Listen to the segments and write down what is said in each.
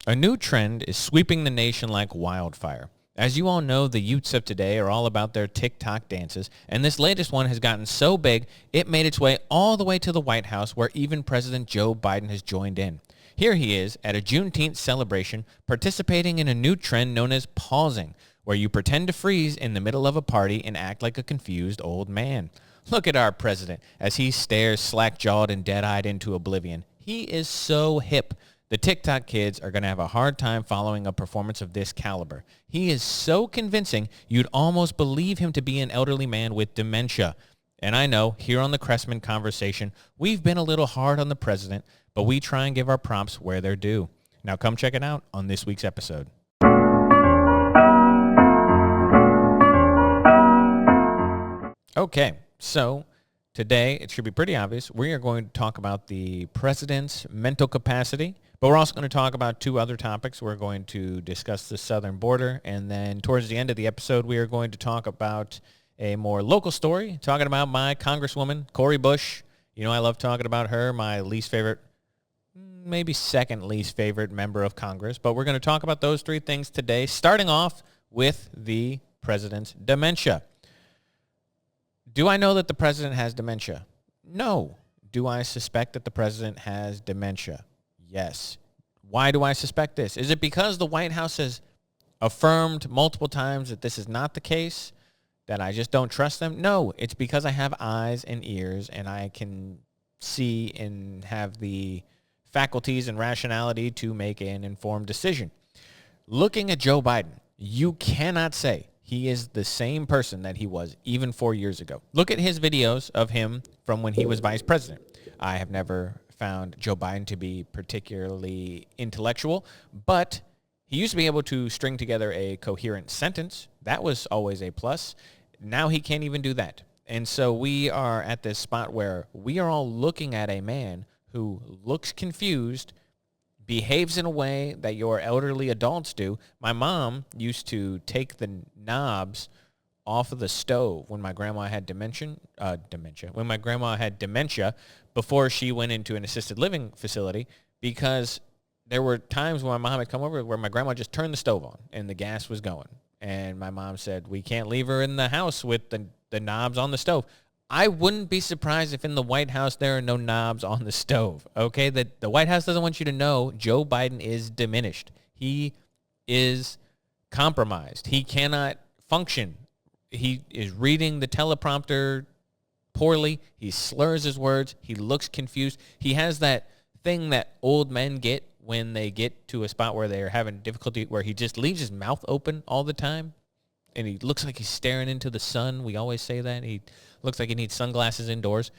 A new trend is sweeping the nation like wildfire. As you all know, the youths of today are all about their TikTok dances, and this latest one has gotten so big, it made its way all the way to the White House, where even President Joe Biden has joined in. Here he is at a Juneteenth celebration, participating in a new trend known as pausing, where you pretend to freeze in the middle of a party and act like a confused old man. Look at our president as he stares slack-jawed and dead-eyed into oblivion. He is so hip. The TikTok kids are going to have a hard time following a performance of this caliber. He is so convincing, you'd almost believe him to be an elderly man with dementia. And I know, here on the Chrestman Conversation, we've been a little hard on the president, but we try and give our props where they're due. Now come check it out on this week's episode. Okay, so today, it should be pretty obvious, we are going to talk about the president's mental capacity, but we're also going to talk about two other topics. We're going to discuss the southern border, and then towards the end of the episode, we are going to talk about a more local story, talking about my Congresswoman, Cori Bush. You know, I love talking about her, my least favorite, maybe second least favorite member of Congress, but we're going to talk about those three things today, starting off with the president's dementia. Do I know that the president has dementia? No. Do I suspect that the president has dementia? Yes. Why do I suspect this? Is it because the White House has affirmed multiple times that this is not the case, that I just don't trust them? No, it's because I have eyes and ears and I can see and have the faculties and rationality to make an informed decision. Looking at Joe Biden, you cannot say he is the same person that he was even 4 years ago. Look at his videos of him from when he was vice president. I have never found Joe Biden to be particularly intellectual, but he used to be able to string together a coherent sentence. That was always a plus. Now he can't even do that. And so we are at this spot where we are all looking at a man who looks confused, behaves in a way that your elderly adults do. My mom used to take the knobs off of the stove when my grandma had dementia, when my grandma had dementia before she went into an assisted living facility, because there were times when my mom had come over where my grandma just turned the stove on and the gas was going. And my mom said, we can't leave her in the house with the knobs on the stove. I wouldn't be surprised if in the White House there are no knobs on the stove, okay? That the White House doesn't want you to know Joe Biden is diminished. He is compromised. He cannot function. He is reading the teleprompter poorly. He slurs his words. He looks confused. He has that thing that old men get when they get to a spot where they're having difficulty, where he just leaves his mouth open all the time, and he looks like he's staring into the sun. We always say that. He looks like he needs sunglasses indoors.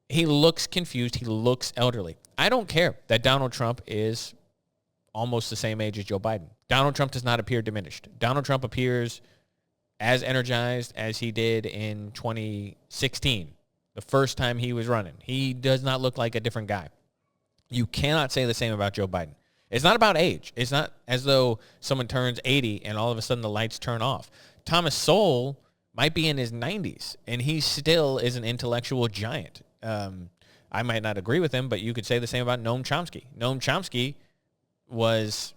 He looks confused. He looks elderly. I don't care that Donald Trump is almost the same age as Joe Biden. Donald Trump does not appear diminished. Donald Trump appears as energized as he did in 2016, the first time he was running. He does not look like a different guy. You cannot say the same about Joe Biden. It's not about age. It's not as though someone turns 80 and all of a sudden the lights turn off. Thomas Sowell might be in his 90s, and he still is an intellectual giant. I might not agree with him, but you could say the same about Noam Chomsky. Noam Chomsky was,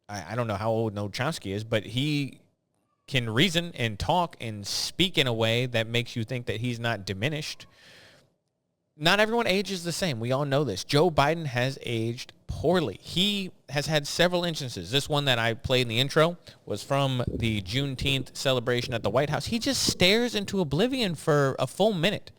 I don't know how old Noam Chomsky is, but he can reason and talk and speak in a way that makes you think that he's not diminished. Not everyone ages the same. We all know this. Joe Biden has aged poorly. He has had several instances. This one that I played in the intro was from the Juneteenth celebration at the White House. He just stares into oblivion for a full minute.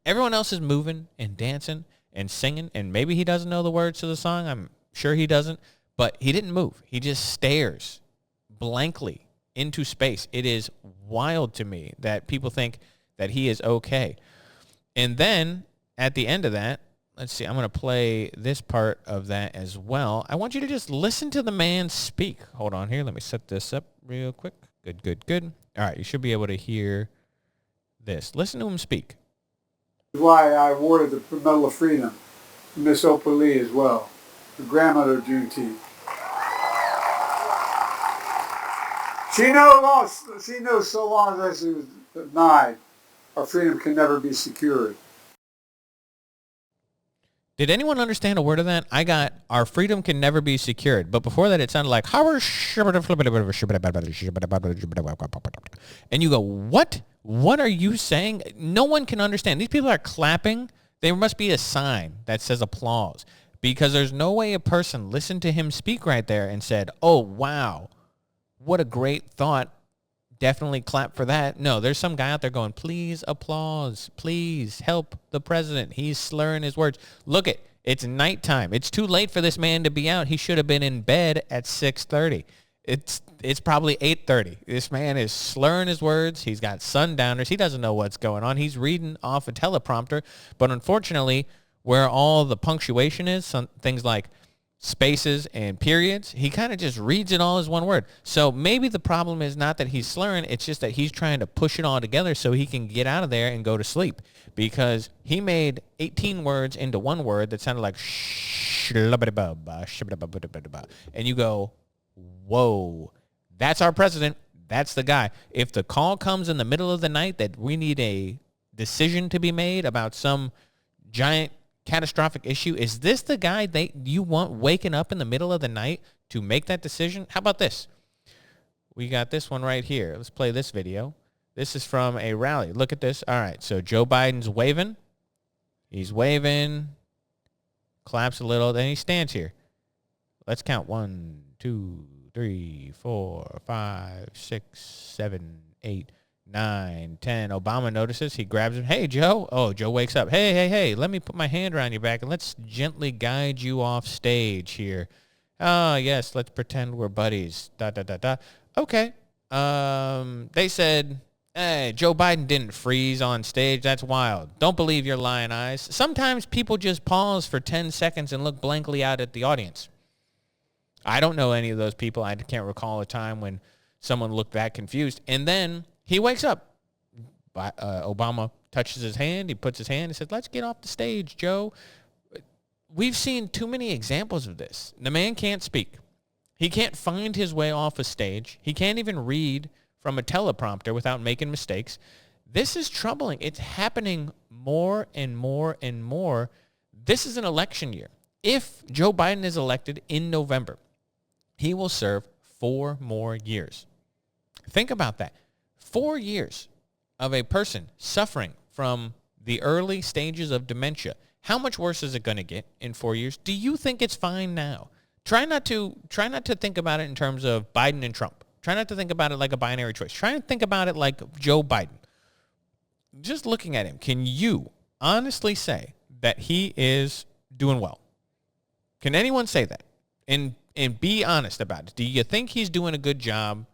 Everyone else is moving and dancing and singing, and maybe he doesn't know the words to the song. I'm sure he doesn't, but he didn't move. He just stares blankly into space. It is wild to me that people think that he is okay. And then at the end of that, let's see, I'm going to play this part of that as well. I want you to just listen to the man speak. Hold on here. Let me set this up real quick. Good. All right, you should be able to hear this. Listen to him speak. Why I awarded the Medal of Freedom to Miss Oprah Lee as well, the grandmother of Juneteenth. She knows so long as she was denied, our freedom can never be secured. Did anyone understand a word of that? I got, our freedom can never be secured. But before that, it sounded like, and you go, what? What are you saying? No one can understand. These people are clapping. There must be a sign that says applause, because there's no way a person listened to him speak right there and said, oh, wow, what a great thought. Definitely clap for that. No, there's some guy out there going, please applause. Please help the president. He's slurring his words. Look it's nighttime. It's too late for this man to be out. He should have been in bed at 6:30. It's probably 8:30. This man is slurring his words. He's got sundowners. He doesn't know what's going on. He's reading off a teleprompter. But unfortunately, where all the punctuation is, some things like spaces and periods, he kind of just reads it all as one word. So maybe the problem is not that he's slurring, it's just that he's trying to push it all together so he can get out of there and go to sleep, because he made 18 words into one word that sounded like and you go, whoa, that's our president. That's the guy. If the call comes in the middle of the night that we need a decision to be made about some giant catastrophic issue, is this the guy you want waking up in the middle of the night to make that decision? How about this? We got this one right here. Let's play this video. This is from a rally. Look at this. All right, so Joe Biden's waving. He's waving, claps a little, then he stands here. Let's count 1, 2, 3, 4, 5, 6, 7, 8, 9, 10. Obama notices. He grabs him. Hey, Joe. Oh, Joe wakes up. Hey. Let me put my hand around your back and let's gently guide you off stage here. Oh, yes. Let's pretend we're buddies. Okay. They said, hey, Joe Biden didn't freeze on stage. That's wild. Don't believe your lying eyes. Sometimes people just pause for 10 seconds and look blankly out at the audience. I don't know any of those people. I can't recall a time when someone looked that confused. And then he wakes up. Obama touches his hand. He puts his hand and says, let's get off the stage, Joe. We've seen too many examples of this. The man can't speak. He can't find his way off a stage. He can't even read from a teleprompter without making mistakes. This is troubling. It's happening more and more and more. This is an election year. If Joe Biden is elected in November, he will serve 4 more years. Think about that. 4 years of a person suffering from the early stages of dementia. How much worse is it going to get in 4 years? Do you think it's fine now? Try not to think about it in terms of Biden and Trump. Try not to think about it like a binary choice. Try and think about it like Joe Biden. Just looking at him, can you honestly say that he is doing well? Can anyone say that? And be honest about it. Do you think he's doing a good job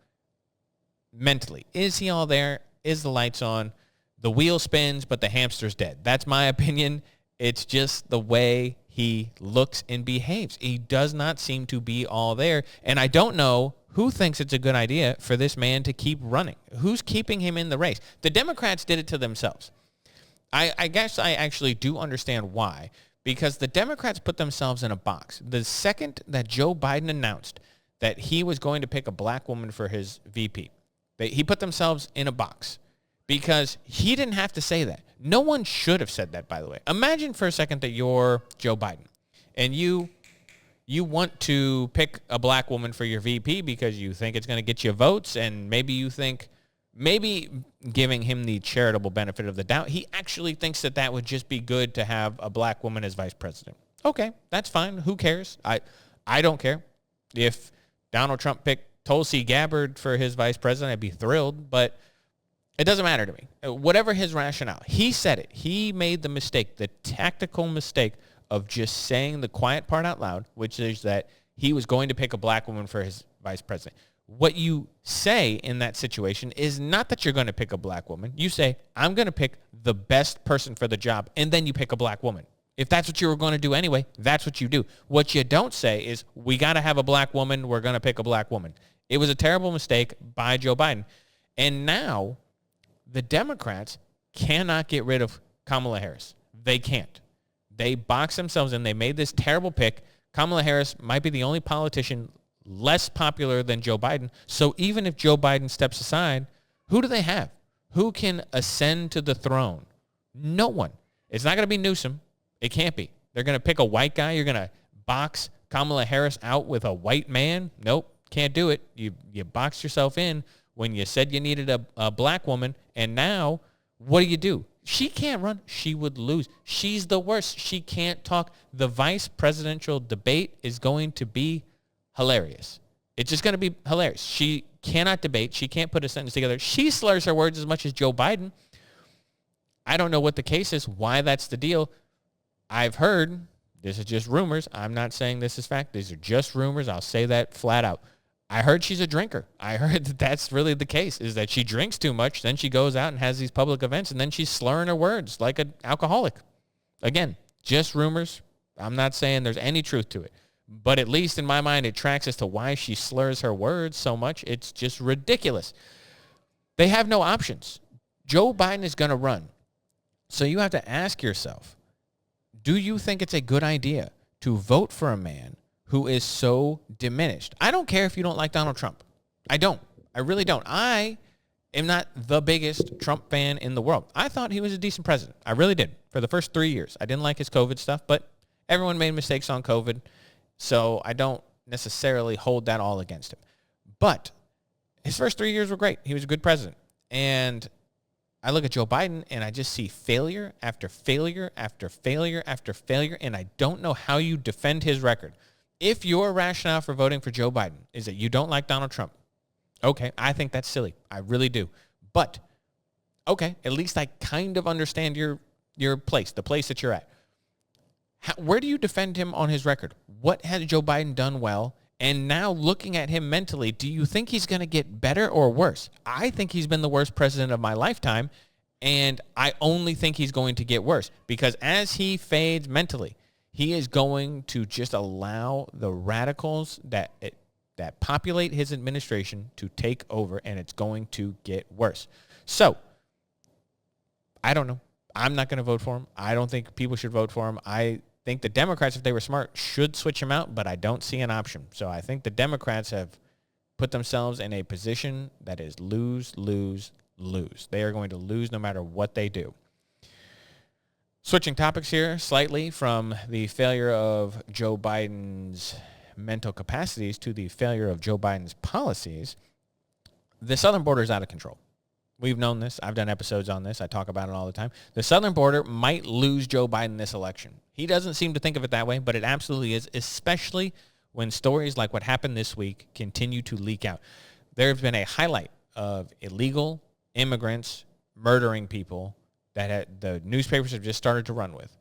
mentally? Is he all there? Is the lights on? The wheel spins, but the hamster's dead. That's my opinion. It's just the way he looks and behaves. He does not seem to be all there. And I don't know who thinks it's a good idea for this man to keep running. Who's keeping him in the race? The Democrats did it to themselves. I guess I actually do understand why. Because the Democrats put themselves in a box. The second that Joe Biden announced that he was going to pick a black woman for his VP, he put themselves in a box because he didn't have to say that. No one should have said that, by the way. Imagine for a second that you're Joe Biden and you want to pick a black woman for your VP because you think it's going to get you votes, and maybe you think, maybe giving him the charitable benefit of the doubt, he actually thinks that would just be good to have a black woman as vice president. Okay, that's fine. Who cares? I don't care. If Donald Trump picked Tulsi Gabbard for his vice president, I'd be thrilled, but it doesn't matter to me. Whatever his rationale, he said it. He made the mistake, the tactical mistake of just saying the quiet part out loud, which is that he was going to pick a black woman for his vice president. What you say in that situation is not that you're going to pick a black woman. You say, I'm going to pick the best person for the job, and then you pick a black woman. If that's what you were going to do anyway, that's what you do. What you don't say is, we got to have a black woman, we're going to pick a black woman. It was a terrible mistake by Joe Biden. And now the Democrats cannot get rid of Kamala Harris. They can't. They box themselves in. They made this terrible pick. Kamala Harris might be the only politician less popular than Joe Biden. So even if Joe Biden steps aside, who do they have? Who can ascend to the throne? No one. It's not going to be Newsom. It can't be. They're going to pick a white guy. You're going to box Kamala Harris out with a white man? Nope, can't do it. You boxed yourself in when you said you needed a black woman, and now what do? She can't run. She would lose. She's the worst. She can't talk. The vice presidential debate is going to be hilarious. It's just going to be hilarious. She cannot debate. She can't put a sentence together. She slurs her words as much as Joe Biden. I don't know what the case is, why that's the deal. I've heard, this is just rumors. I'm not saying this is fact. These are just rumors. I'll say that flat out. I heard she's a drinker. I heard that that's really the case, is that she drinks too much. Then she goes out and has these public events, and then she's slurring her words like an alcoholic. Again, just rumors. I'm not saying there's any truth to it. But at least in my mind, it tracks as to why she slurs her words so much. It's just ridiculous. They have no options. Joe Biden is going to run. So you have to ask yourself, do you think it's a good idea to vote for a man who is so diminished? I don't care if you don't like Donald Trump. I don't. I really don't. I am not the biggest Trump fan in the world. I thought he was a decent president. I really did. For the first 3 years. I didn't like his COVID stuff, but everyone made mistakes on COVID, so I don't necessarily hold that all against him. But his first 3 years were great. He was a good president. And I look at Joe Biden, and I just see failure after failure after failure after failure, and I don't know how you defend his record. If your rationale for voting for Joe Biden is that you don't like Donald Trump, okay, I think that's silly. I really do. But, okay, at least I kind of understand your place, the place that you're at. Where do you defend him on his record? What has Joe Biden done well? And now looking at him mentally, do you think he's going to get better or worse? I think he's been the worst president of my lifetime, and I only think he's going to get worse because as he fades mentally, he is going to just allow the radicals that populate his administration to take over, and it's going to get worse. So, I don't know. I'm not going to vote for him. I don't think people should vote for him. I think the Democrats, if they were smart, should switch him out, but I don't see an option. So I think the Democrats have put themselves in a position that is lose, lose, lose. They are going to lose no matter what they do. Switching topics here slightly from the failure of Joe Biden's mental capacities to the failure of Joe Biden's policies, the southern border is out of control. We've known this. I've done episodes on this. I talk about it all the time. The southern border might lose Joe Biden this election. He doesn't seem to think of it that way, but it absolutely is, especially when stories like what happened this week continue to leak out. There has been a highlight of illegal immigrants murdering people that the newspapers have just started to run with.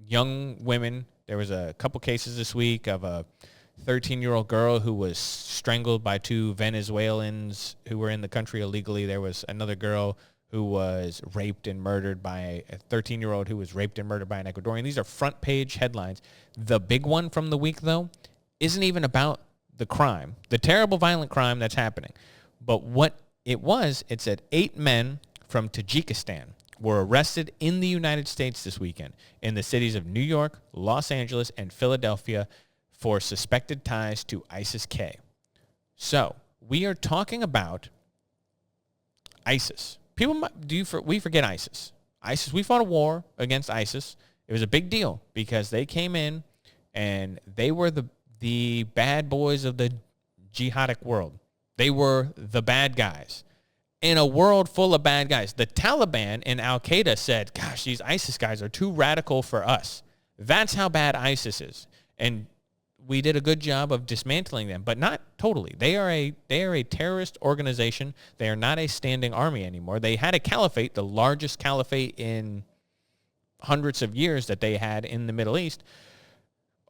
Young women. There was a couple cases this week of a 13-year-old girl who was strangled by two Venezuelans who were in the country illegally. There was another girl who was raped and murdered by a 13-year-old who was raped and murdered by an Ecuadorian. These are front page headlines. The big one from the week, though, isn't even about the crime, the terrible violent crime that's happening. But what it was, it said 8 men from Tajikistan were arrested in the United States this weekend in the cities of New York, Los Angeles, and Philadelphia for suspected ties to ISIS-K. So we are talking about ISIS. We forget ISIS. We fought a war against ISIS. It was a big deal because they came in and they were the bad boys of the jihadic world. They were the bad guys. In a world full of bad guys, the Taliban and Al-Qaeda said, gosh, these ISIS guys are too radical for us. That's how bad ISIS is. And we did a good job of dismantling them, but not totally. They are a terrorist organization. They are not a standing army anymore. They had a caliphate, the largest caliphate in hundreds of years that they had in the Middle East.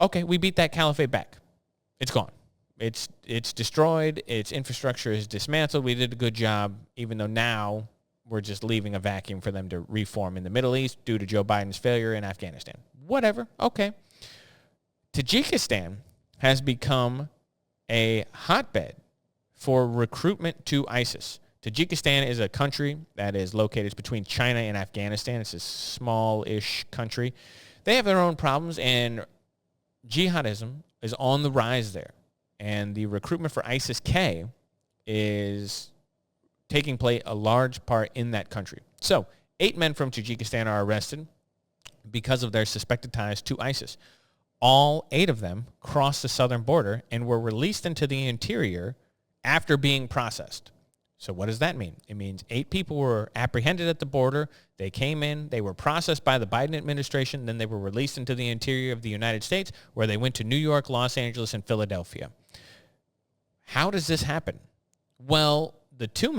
Okay, we beat that caliphate back. It's gone. It's destroyed. Its infrastructure is dismantled. We did a good job, even though now we're just leaving a vacuum for them to reform in the Middle East due to Joe Biden's failure in Afghanistan. Whatever. Okay. Tajikistan has become a hotbed for recruitment to ISIS. Tajikistan is a country that is located between China and Afghanistan. It's a small-ish country. They have their own problems, and jihadism is on the rise there. And the recruitment for ISIS-K is taking place a large part in that country. So 8 men from Tajikistan are arrested. because of their suspected ties to ISIS. All 8 of them crossed the southern border and were released into the interior after being processed. So what does that mean? It means 8 people were apprehended at the border. They came in, they were processed by the Biden administration, then they were released into the interior of the United States, where they went to New York, Los Angeles, and Philadelphia. How does this happen? Well, the 2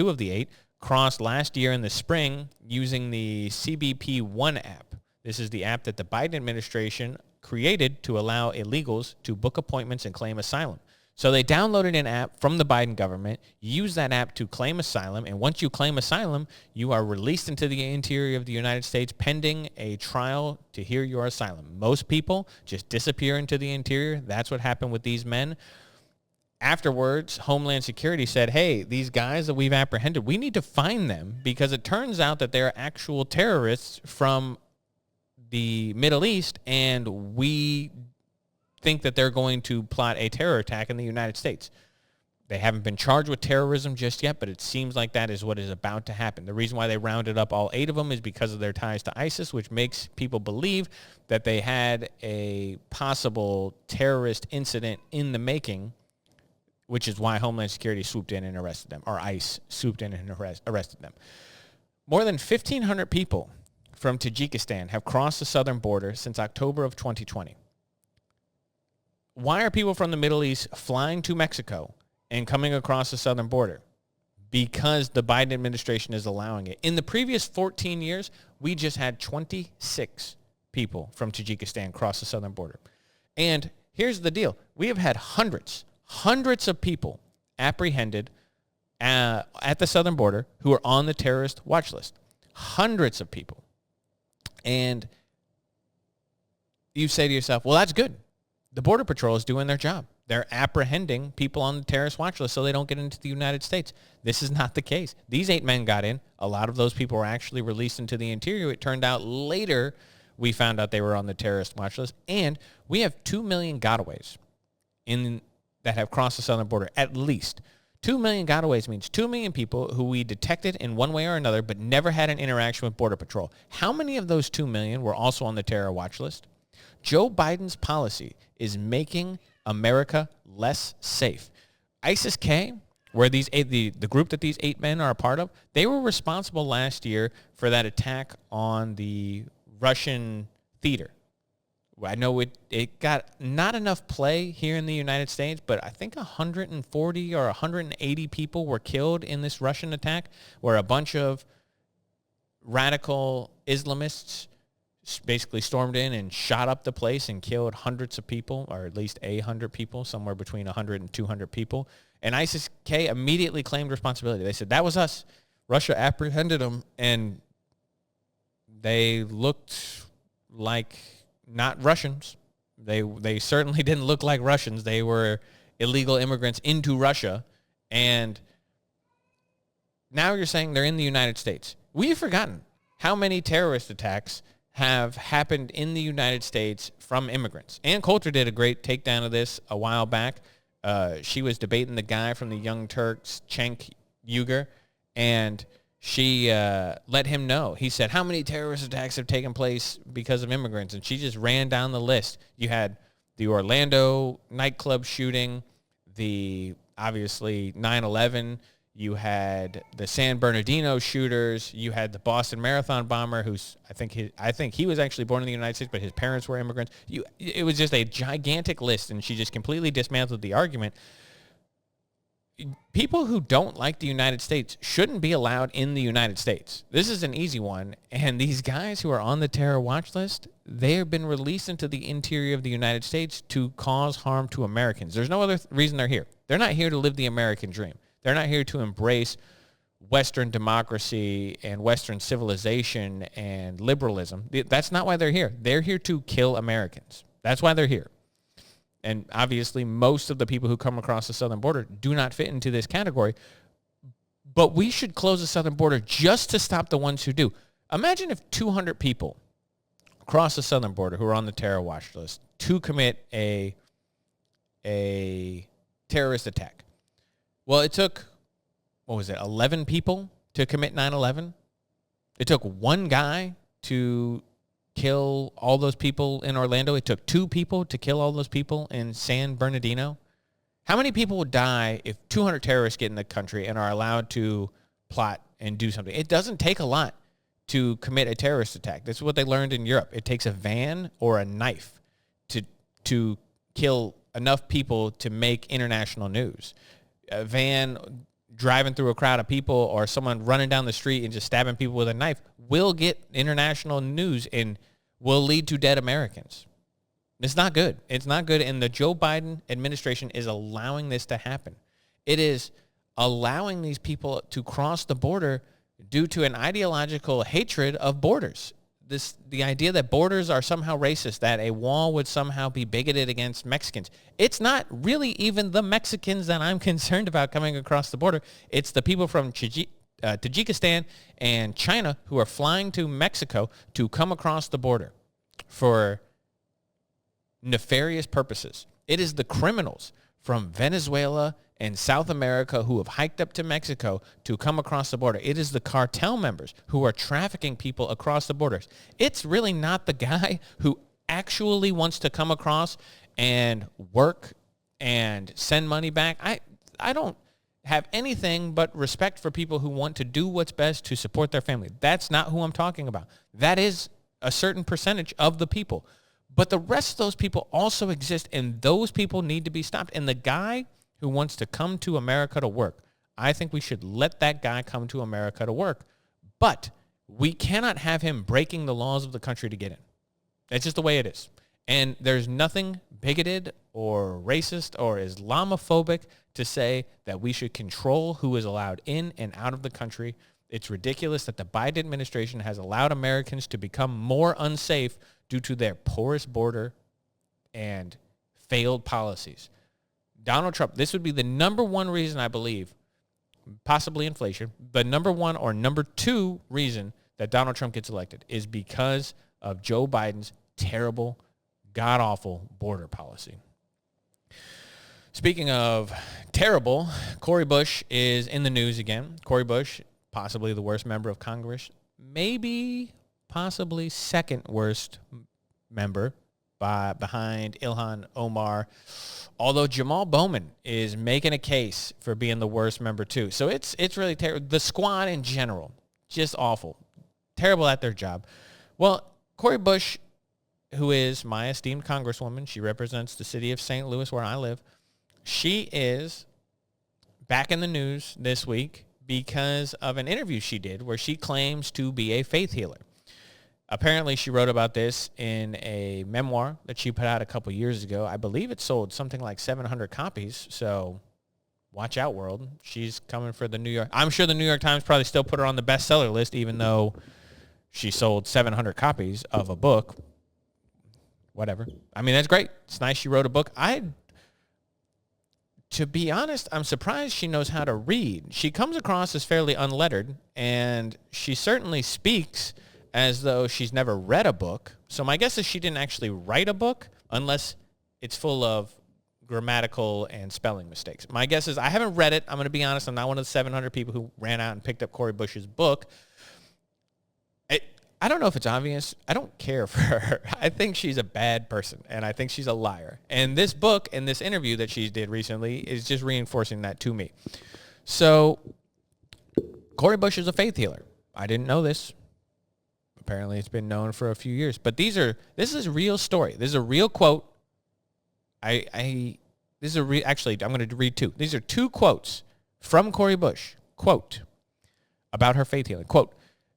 of the 8, crossed last year in the spring using the CBP One app. This is the app that the Biden administration created to allow illegals to book appointments and claim asylum. So they downloaded an app from the Biden government, use that app to claim asylum, and once you claim asylum, you are released into the interior of the United States pending a trial to hear your asylum. Most people just disappear into the interior. That's what happened with these men. Afterwards, Homeland Security said, hey, these guys that we've apprehended, we need to find them because it turns out that they're actual terrorists from the Middle East, and we think that they're going to plot a terror attack in the United States. They haven't been charged with terrorism just yet, but it seems like that is what is about to happen. The reason why they rounded up all 8 of them is because of their ties to ISIS, which makes people believe that they had a possible terrorist incident in the making, which is why Homeland Security swooped in and arrested them, or ICE swooped in and arrested them. More than 1,500 people from Tajikistan have crossed the southern border since October of 2020. Why are people from the Middle East flying to Mexico and coming across the southern border? Because the Biden administration is allowing it. In the previous 14 years, we just had 26 people from Tajikistan cross the southern border. And here's the deal. We have had hundreds of people apprehended at the southern border who are on the terrorist watch list. Hundreds of people. And you say to yourself, well, that's good. The Border Patrol is doing their job. They're apprehending people on the terrorist watch list so they don't get into the United States. This is not the case. These 8 men got in. A lot of those people were actually released into the interior. It turned out later we found out they were on the terrorist watch list. And we have 2 million gotaways that have crossed the southern border, at least. 2 million gotaways means 2 million people who we detected in one way or another but never had an interaction with Border Patrol. How many of those 2 million were also on the terror watch list? Joe Biden's policy is making America less safe. ISIS-K, where the group that these 8 men are a part of, they were responsible last year for that attack on the Russian theater. I know it got not enough play here in the United States, but I think 140 or 180 people were killed in this Russian attack, where a bunch of radical Islamists basically stormed in and shot up the place and killed hundreds of people, or at least 100 people, somewhere between 100 and 200 people. And ISIS-K immediately claimed responsibility. They said, that was us. Russia apprehended them, and they looked like not Russians. They certainly didn't look like Russians. They were illegal immigrants into Russia. And now you're saying they're in the United States. We've forgotten how many terrorist attacks have happened in the United States from immigrants. Ann Coulter did a great takedown of this a while back. She was debating the guy from the Young Turks, Cenk Uygur, and she let him know. He said, how many terrorist attacks have taken place because of immigrants? And she just ran down the list. You had the Orlando nightclub shooting, the obviously 9/11. You had the San Bernardino shooters. You had the Boston Marathon bomber, who's I think he was actually born in the United States, but his parents were immigrants. It was just a gigantic list, and she just completely dismantled the argument. People who don't like the United States shouldn't be allowed in the United States. This is an easy one. And these guys who are on the terror watch list, they have been released into the interior of the United States to cause harm to Americans. There's no other reason they're here. They're not here to live the American dream. They're not here to embrace Western democracy and Western civilization and liberalism. That's not why they're here. They're here to kill Americans. That's why they're here. And obviously, most of the people who come across the southern border do not fit into this category. But we should close the southern border just to stop the ones who do. Imagine if 200 people cross the southern border who are on the terror watch list to commit a terrorist attack. Well, it took, 11 people to commit 9/11? It took one guy to kill all those people in Orlando. It took 2 people to kill all those people in San Bernardino. How many people would die if 200 terrorists get in the country and are allowed to plot and do something? It doesn't take a lot to commit a terrorist attack. This is what they learned in Europe. It takes a van or a knife to kill enough people to make international news. A van driving through a crowd of people or someone running down the street and just stabbing people with a knife will get international news and will lead to dead Americans. It's not good. It's not good. And the Joe Biden administration is allowing this to happen. It is allowing these people to cross the border due to an ideological hatred of borders. The idea that borders are somehow racist, that a wall would somehow be bigoted against Mexicans. It's not really even the Mexicans that I'm concerned about coming across the border. It's the people from Tajikistan and China who are flying to Mexico to come across the border for nefarious purposes. It is the criminals from Venezuela and South America who have hiked up to Mexico to come across the border. It is the cartel members who are trafficking people across the borders. It's really not the guy who actually wants to come across and work and send money back. I don't have anything but respect for people who want to do what's best to support their family. That's not who I'm talking about. That is a certain percentage of the people. But the rest of those people also exist, and those people need to be stopped. And the guy who wants to come to America to work, I think we should let that guy come to America to work. But we cannot have him breaking the laws of the country to get in. That's just the way it is. And there's nothing bigoted or racist or Islamophobic to say that we should control who is allowed in and out of the country. It's ridiculous that the Biden administration has allowed Americans to become more unsafe due to their porous border and failed policies. Donald Trump, this would be the number one reason I believe, possibly inflation, the number one or number 2 reason that Donald Trump gets elected is because of Joe Biden's terrible, god-awful border policy. Speaking of terrible, Cori Bush is in the news again. Cori Bush, possibly the worst member of Congress, maybe possibly second worst member behind Ilhan Omar, although Jamal Bowman is making a case for being the worst member too. So it's really terrible. The squad in general, just awful. Terrible at their job. Well, Cori Bush, who is my esteemed congresswoman, she represents the city of St. Louis where I live. She is back in the news this week because of an interview she did where she claims to be a faith healer. Apparently, she wrote about this in a memoir that she put out a couple years ago. I believe it sold something like 700 copies, so watch out, world. She's coming for the New York. I'm sure the New York Times probably still put her on the bestseller list, even though she sold 700 copies of a book. Whatever. I mean, that's great. It's nice she wrote a book. To be honest, I'm surprised she knows how to read. She comes across as fairly unlettered, and she certainly speaks as though she's never read a book. So my guess is she didn't actually write a book unless it's full of grammatical and spelling mistakes. My guess is I haven't read it. I'm going to be honest. I'm not one of the 700 people who ran out and picked up Cori Bush's book. I don't know if it's obvious. I don't care for her. I think she's a bad person, and I think she's a liar. And this book and this interview that she did recently is just reinforcing that to me. So Cori Bush is a faith healer. I didn't know this. Apparently, it's been known for a few years. But this is a real story. This is a real quote. Actually, I'm going to read 2. These are 2 quotes from Cori Bush. Quote, about her faith healing. Quote,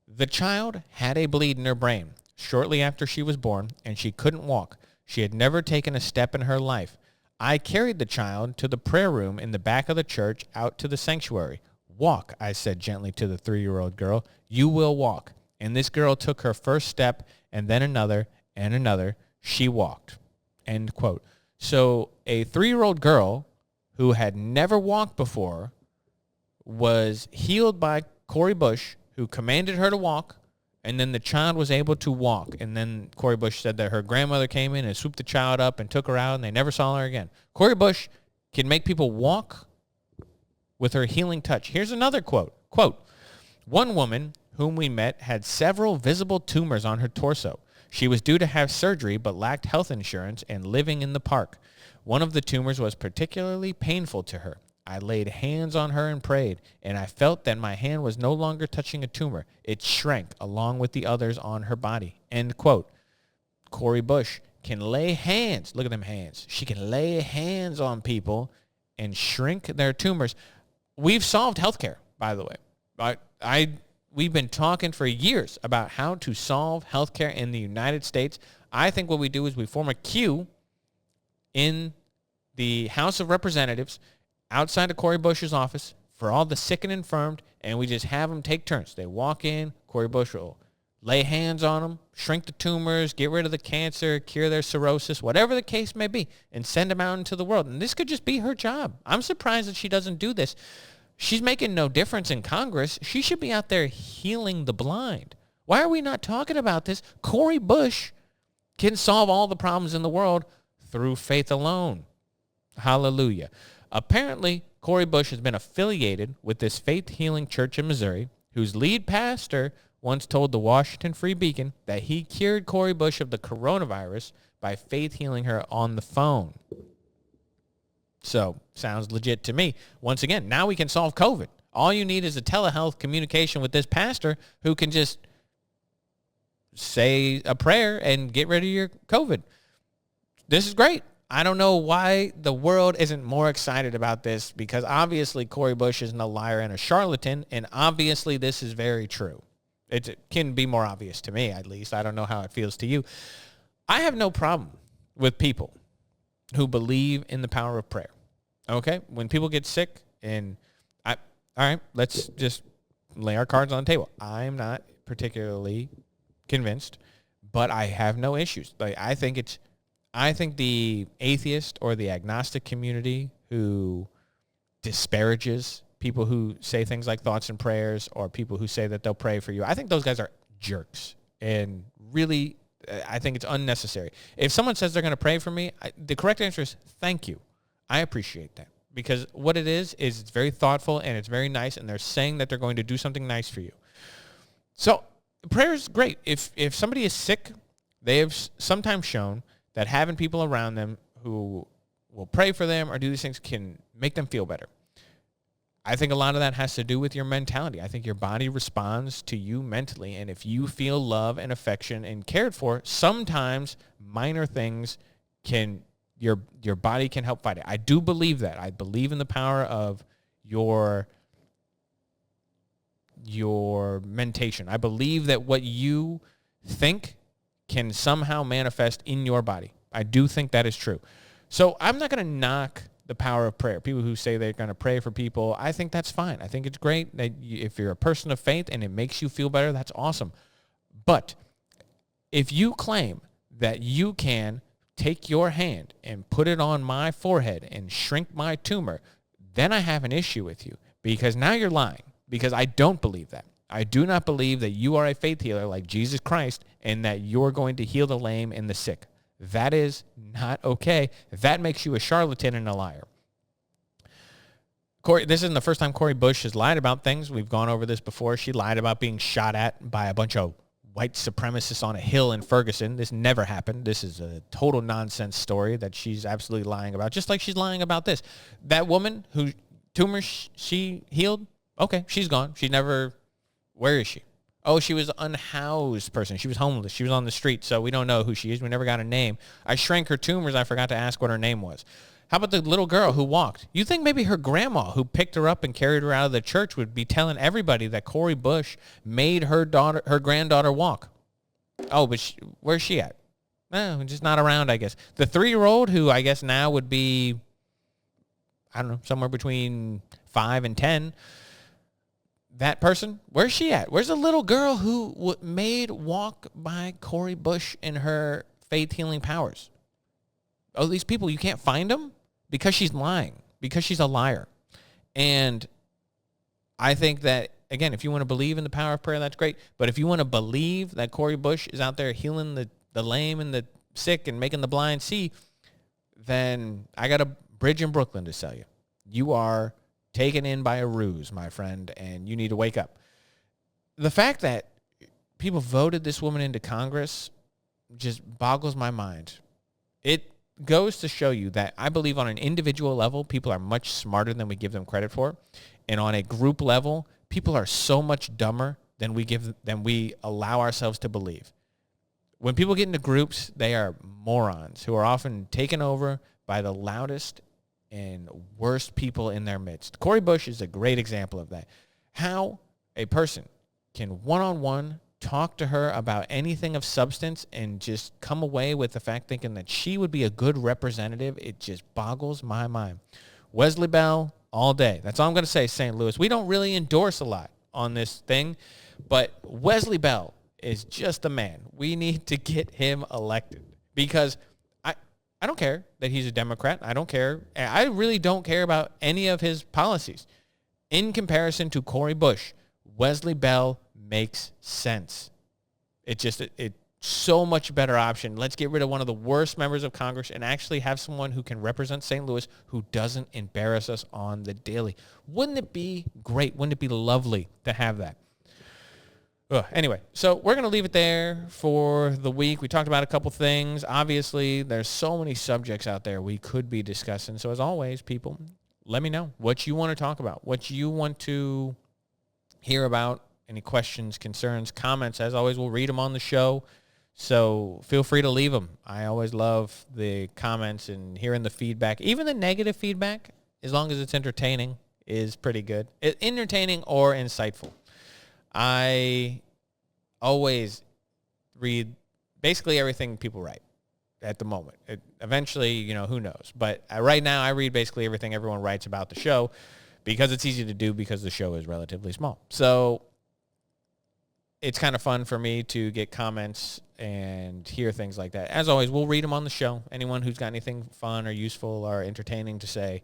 "The child had a bleed in her brain shortly after she was born, and she couldn't walk. She had never taken a step in her life. I carried the child to the prayer room in the back of the church out to the sanctuary. Walk, I said gently to the 3-year-old girl. You will walk. And this girl took her first step, and then another, and another. She walked." End quote. So a 3-year-old girl who had never walked before was healed by Cori Bush, who commanded her to walk, and then the child was able to walk. And then Cori Bush said that her grandmother came in and swooped the child up and took her out, and they never saw her again. Cori Bush can make people walk with her healing touch. Here's another quote. Quote, "One woman whom we met had several visible tumors on her torso. She was due to have surgery but lacked health insurance and living in the park. One of the tumors was particularly painful to her. I laid hands on her and prayed, and I felt that my hand was no longer touching a tumor. It shrank along with the others on her body." End quote. Cori Bush can lay hands. Look at them hands. She can lay hands on people and shrink their tumors. We've solved healthcare, by the way. We've been talking for years about how to solve healthcare in the United States. I think what we do is we form a queue in the House of Representatives outside of Cori Bush's office for all the sick and infirmed, and we just have them take turns. They walk in, Cori Bush will lay hands on them, shrink the tumors, get rid of the cancer, cure their cirrhosis, whatever the case may be, and send them out into the world. And this could just be her job. I'm surprised that she doesn't do this. She's making no difference in Congress. She should be out there healing the blind. Why are we not talking about this? Cori Bush can solve all the problems in the world through faith alone. Hallelujah. Apparently, Cori Bush has been affiliated with this faith-healing church in Missouri, whose lead pastor once told the Washington Free Beacon that he cured Cori Bush of the coronavirus by faith-healing her on the phone. So, sounds legit to me. Once again, now we can solve COVID. All you need is a telehealth communication with this pastor who can just say a prayer and get rid of your COVID. This is great. I don't know why the world isn't more excited about this, because obviously Cori Bush isn't a liar and a charlatan, and obviously this is very true. It can be more obvious to me, at least. I don't know how it feels to you. I have no problem with people who believe in the power of prayer. Okay? When people get sick, all right, let's just lay our cards on the table. I'm not particularly convinced, but I have no issues. Like, I think the atheist or the agnostic community who disparages people who say things like thoughts and prayers, or people who say that they'll pray for you, I think those guys are jerks. And really, I think it's unnecessary. If someone says they're going to pray for me, the correct answer is thank you. I appreciate that. Because what it is it's very thoughtful and it's very nice, and they're saying that they're going to do something nice for you. So prayer is great. If somebody is sick, they have sometimes shown that having people around them who will pray for them or do these things can make them feel better. I think a lot of that has to do with your mentality. I think your body responds to you mentally, and if you feel love and affection and cared for, sometimes minor things your body can help fight it. I do believe that. I believe in the power of your mentation. I believe that what you think can somehow manifest in your body. I do think that is true. So I'm not going to knock the power of prayer. People who say they're going to pray for people, I think that's fine. I think it's great that if you're a person of faith and it makes you feel better, that's awesome. But if you claim that you can take your hand and put it on my forehead and shrink my tumor, then I have an issue with you, because now you're lying, because I don't believe that. I do not believe that you are a faith healer like Jesus Christ and that you're going to heal the lame and the sick. That is not okay. That makes you a charlatan and a liar. This isn't the first time Cori Bush has lied about things. We've gone over this before. She lied about being shot at by a bunch of white supremacists on a hill in Ferguson. This never happened. This is a total nonsense story that she's absolutely lying about, just like she's lying about this. That woman who tumor she healed, okay, she's gone. She never, where is she? Oh, she was an unhoused person. She was homeless. She was on the street, so we don't know who she is. We never got a name. I shrank her tumors. I forgot to ask what her name was. How about the little girl who walked? You think maybe her grandma who picked her up and carried her out of the church would be telling everybody that Cori Bush made her granddaughter walk? Oh, but where's she at? Just not around, I guess. The 3-year-old who I guess now would be, I don't know, somewhere between 5 and 10. That person, where's she at? Where's the little girl who made walk by Cori Bush in her faith healing powers? Oh, these people, you can't find them? Because she's lying, because she's a liar. And I think that, again, if you want to believe in the power of prayer, that's great. But if you want to believe that Cori Bush is out there healing the lame and the sick and making the blind see, then I got a bridge in Brooklyn to sell you. You are taken in by a ruse, my friend, and you need to wake up. The fact that people voted this woman into Congress, just boggles my mind. It goes to show you that I believe on an individual level, people are much smarter than we give them credit for. And on a group level, people are so much dumber than we allow ourselves to believe. When people get into groups, they are morons who are often taken over by the loudest and worst people in their midst. Cori Bush is a great example of that. How a person can one-on-one talk to her about anything of substance and just come away with the fact thinking that she would be a good representative, it just boggles my mind. Wesley Bell, all day. That's all I'm going to say, St. Louis. We don't really endorse a lot on this thing, but Wesley Bell is just a man. We need to get him elected because I don't care that he's a Democrat. I don't care. I really don't care about any of his policies. In comparison to Cori Bush, Wesley Bell makes sense. It's so much better option. Let's get rid of one of the worst members of Congress and actually have someone who can represent St. Louis who doesn't embarrass us on the daily. Wouldn't it be great? Wouldn't it be lovely to have that? Anyway, so we're going to leave it there for the week. We talked about a couple things. Obviously, there's so many subjects out there we could be discussing. So as always, people, let me know what you want to talk about, what you want to hear about, any questions, concerns, comments. As always, we'll read them on the show. So feel free to leave them. I always love the comments and hearing the feedback. Even the negative feedback, as long as it's entertaining, is pretty good. Entertaining or insightful. I always read basically everything people write at the moment. Eventually, who knows. But right now, I read basically everything everyone writes about the show because it's easy to do because the show is relatively small. So it's kind of fun for me to get comments and hear things like that. As always, we'll read them on the show. Anyone who's got anything fun or useful or entertaining to say,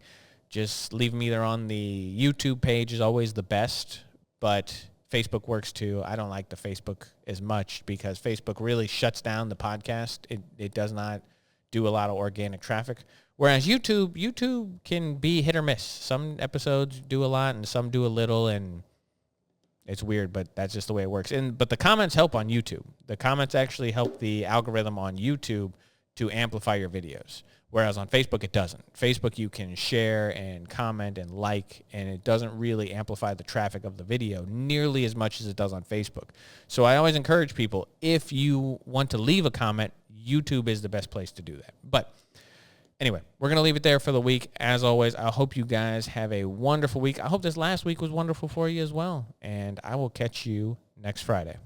just leave them either on the YouTube page is always the best, but Facebook works too. I don't like the Facebook as much because Facebook really shuts down the podcast. It does not do a lot of organic traffic. Whereas YouTube can be hit or miss. Some episodes do a lot and some do a little, and it's weird, but that's just the way it works. But the comments help on YouTube. The comments actually help the algorithm on YouTube to amplify your videos. Whereas on Facebook, it doesn't. Facebook, you can share and comment and like, and it doesn't really amplify the traffic of the video nearly as much as it does on Facebook. So I always encourage people, if you want to leave a comment, YouTube is the best place to do that. But anyway, we're going to leave it there for the week. As always, I hope you guys have a wonderful week. I hope this last week was wonderful for you as well. And I will catch you next Friday.